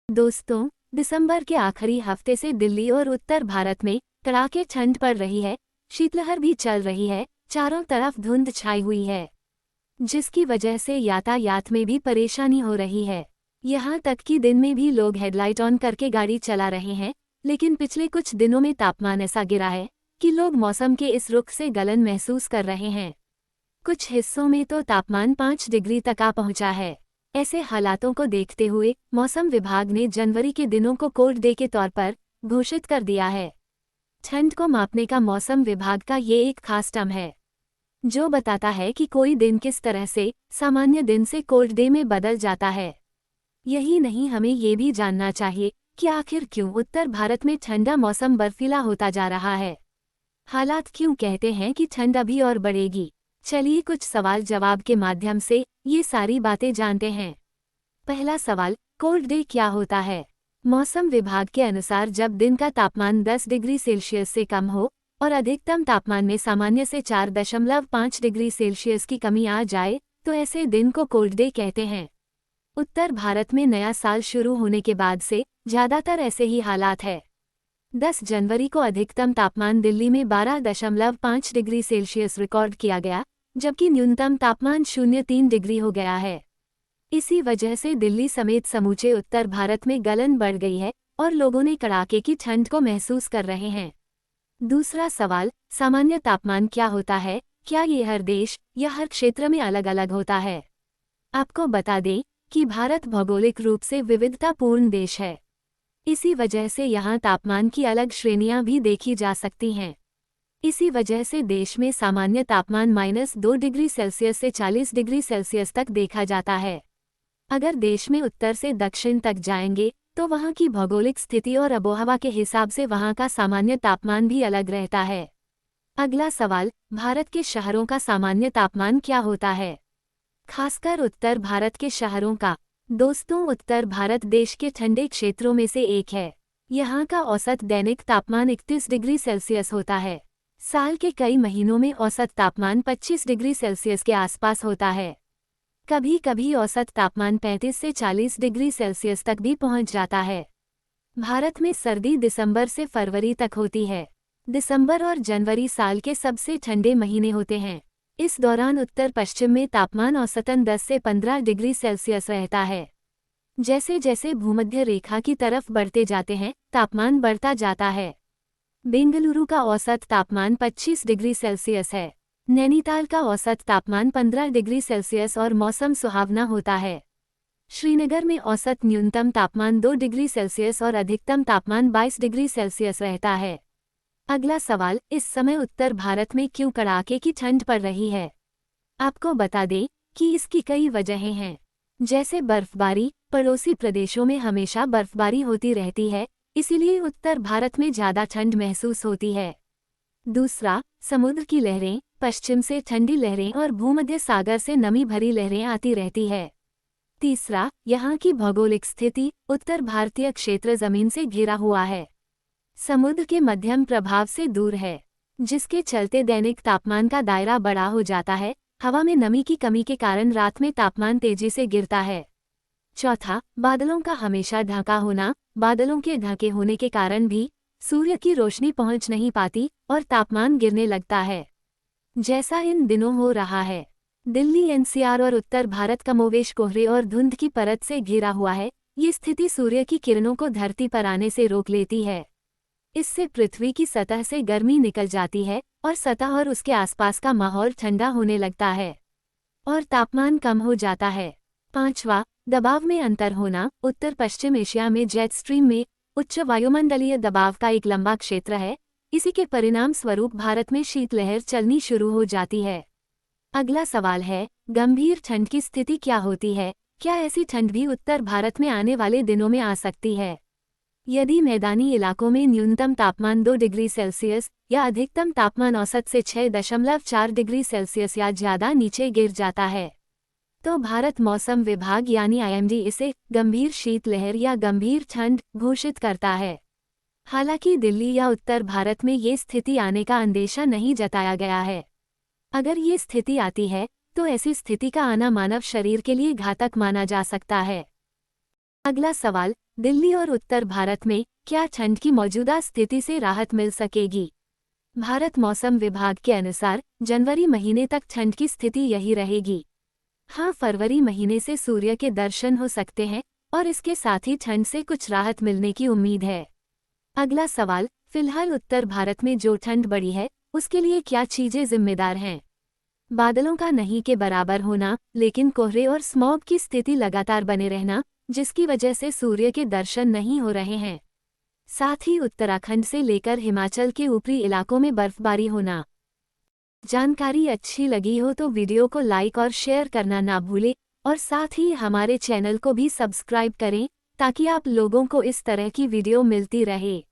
दोस्तों, दिसंबर के आखिरी हफ्ते से दिल्ली और उत्तर भारत में कड़ाके ठंड पड़ रही है। शीतलहर भी चल रही है। चारों तरफ धुंध छाई हुई है, जिसकी वजह से यातायात में भी परेशानी हो रही है। यहाँ तक कि दिन में भी लोग हेडलाइट ऑन करके गाड़ी चला रहे हैं। लेकिन पिछले कुछ दिनों में तापमान ऐसा गिरा है कि लोग मौसम के इस रुख से गलन महसूस कर रहे हैं। कुछ हिस्सों में तो तापमान 5 डिग्री तक आ पहुंचा है। ऐसे हालातों को देखते हुए मौसम विभाग ने जनवरी के दिनों को कोल्ड डे के तौर पर घोषित कर दिया है। ठंड को मापने का मौसम विभाग का ये एक खास टर्म है, जो बताता है कि कोई दिन किस तरह से सामान्य दिन से कोल्ड डे में बदल जाता है। यही नहीं, हमें ये भी जानना चाहिए कि आखिर क्यों उत्तर भारत में ठंडा मौसम बर्फीला होता जा रहा है। हालात क्यों कहते हैं कि ठंड अभी और बढ़ेगी। चलिए कुछ सवाल जवाब के माध्यम से ये सारी बातें जानते हैं। पहला सवाल, कोल्ड डे क्या होता है? मौसम विभाग के अनुसार जब दिन का तापमान 10 डिग्री सेल्सियस से कम हो और अधिकतम तापमान में सामान्य से 4.5 डिग्री सेल्सियस की कमी आ जाए तो ऐसे दिन को कोल्ड डे कहते हैं। उत्तर भारत में नया साल शुरू होने के बाद से ज्यादातर ऐसे ही हालात है। 10 जनवरी को अधिकतम तापमान दिल्ली में 12.5 डिग्री सेल्सियस रिकॉर्ड किया गया, जबकि न्यूनतम तापमान 0.3 डिग्री हो गया है। इसी वजह से दिल्ली समेत समूचे उत्तर भारत में गलन बढ़ गई है और लोगों ने कड़ाके की ठंड को महसूस कर रहे हैं। दूसरा सवाल, सामान्य तापमान क्या होता है? क्या ये हर देश या हर क्षेत्र में अलग अलग होता है? आपको बता दें कि भारत भौगोलिक रूप से विविधतापूर्ण देश है। इसी वजह से यहाँ तापमान की अलग श्रेणियां भी देखी जा सकती हैं। इसी वजह से देश में सामान्य तापमान -2 डिग्री सेल्सियस से 40 डिग्री सेल्सियस तक देखा जाता है। अगर देश में उत्तर से दक्षिण तक जाएंगे तो वहाँ की भौगोलिक स्थिति और आबोहवा के हिसाब से वहाँ का सामान्य तापमान भी अलग रहता है। अगला सवाल, भारत के शहरों का सामान्य तापमान क्या होता है? खासकर उत्तर भारत के शहरों का। दोस्तों, उत्तर भारत देश के ठंडे क्षेत्रों में से एक है। यहाँ का औसत दैनिक तापमान 31 डिग्री सेल्सियस होता है। साल के कई महीनों में औसत तापमान 25 डिग्री सेल्सियस के आसपास होता है। कभी कभी औसत तापमान 35 से 40 डिग्री सेल्सियस तक भी पहुँच जाता है। भारत में सर्दी दिसंबर से फरवरी तक होती है। दिसंबर और जनवरी साल के सबसे ठंडे महीने होते हैं। इस दौरान उत्तर पश्चिम में तापमान औसतन 10 से 15 डिग्री सेल्सियस रहता है। जैसे जैसे भूमध्य रेखा की तरफ बढ़ते जाते हैं, तापमान बढ़ता जाता है। बेंगलुरु का औसत तापमान 25 डिग्री सेल्सियस है। नैनीताल का औसत तापमान 15 डिग्री सेल्सियस और मौसम सुहावना होता है। श्रीनगर में औसत न्यूनतम तापमान 2 डिग्री सेल्सियस और अधिकतम तापमान 22 डिग्री सेल्सियस रहता है। अगला सवाल, इस समय उत्तर भारत में क्यों कड़ाके की ठंड पड़ रही है? आपको बता दें कि इसकी कई वजहें हैं, जैसे बर्फबारी। पड़ोसी प्रदेशों में हमेशा बर्फबारी होती रहती है, इसीलिए उत्तर भारत में ज़्यादा ठंड महसूस होती है। दूसरा, समुद्र की लहरें। पश्चिम से ठंडी लहरें और भूमध्य सागर से नमी भरी लहरें आती रहती है। तीसरा, यहाँ की भौगोलिक स्थिति। उत्तर भारतीय क्षेत्र जमीन से घिरा हुआ है, समुद्र के मध्यम प्रभाव से दूर है, जिसके चलते दैनिक तापमान का दायरा बड़ा हो जाता है। हवा में नमी की कमी के कारण रात में तापमान तेजी से गिरता है। चौथा, बादलों का हमेशा ढका होना। बादलों के ढके होने के कारण भी सूर्य की रोशनी पहुंच नहीं पाती और तापमान गिरने लगता है, जैसा इन दिनों हो रहा है। दिल्ली एनसीआर और उत्तर भारत कमोवेश कोहरे और धुंध की परत से घिरा हुआ है। ये स्थिति सूर्य की किरणों को धरती पर आने से रोक लेती है। इससे पृथ्वी की सतह से गर्मी निकल जाती है और सतह और उसके आसपास का माहौल ठंडा होने लगता है और तापमान कम हो जाता है। पांचवा, दबाव में अंतर होना। उत्तर पश्चिम एशिया में जेट स्ट्रीम में उच्च वायुमंडलीय दबाव का एक लंबा क्षेत्र है। इसी के परिणाम स्वरूप भारत में शीतलहर चलनी शुरू हो जाती है। अगला सवाल है, गंभीर ठंड की स्थिति क्या होती है? क्या ऐसी ठंड भी उत्तर भारत में आने वाले दिनों में आ सकती है? यदि मैदानी इलाकों में न्यूनतम तापमान 2 डिग्री सेल्सियस या अधिकतम तापमान औसत से 6.4 डिग्री सेल्सियस या ज़्यादा नीचे गिर जाता है, तो भारत मौसम विभाग यानी आईएमडी इसे गंभीर शीतलहर या गंभीर ठंड घोषित करता है। हालांकि दिल्ली या उत्तर भारत में ये स्थिति आने का अंदेशा नहीं जताया गया है। अगर ये स्थिति आती है तो ऐसी स्थिति का आना मानव शरीर के लिए घातक माना जा सकता है। अगला सवाल, दिल्ली और उत्तर भारत में क्या ठंड की मौजूदा स्थिति से राहत मिल सकेगी? भारत मौसम विभाग के अनुसार जनवरी महीने तक ठंड की स्थिति यही रहेगी। हाँ, फरवरी महीने से सूर्य के दर्शन हो सकते हैं और इसके साथ ही ठंड से कुछ राहत मिलने की उम्मीद है। अगला सवाल, फिलहाल उत्तर भारत में जो ठंड बढ़ी है उसके लिए क्या चीजें जिम्मेदार हैं? बादलों का नहीं के बराबर होना, लेकिन कोहरे और स्मॉग की स्थिति लगातार बने रहना, जिसकी वजह से सूर्य के दर्शन नहीं हो रहे हैं। साथ ही उत्तराखंड से लेकर हिमाचल के ऊपरी इलाकों में बर्फबारी होना। जानकारी अच्छी लगी हो तो वीडियो को लाइक और शेयर करना ना भूलें और साथ ही हमारे चैनल को भी सब्सक्राइब करें ताकि आप लोगों को इस तरह की वीडियो मिलती रहे।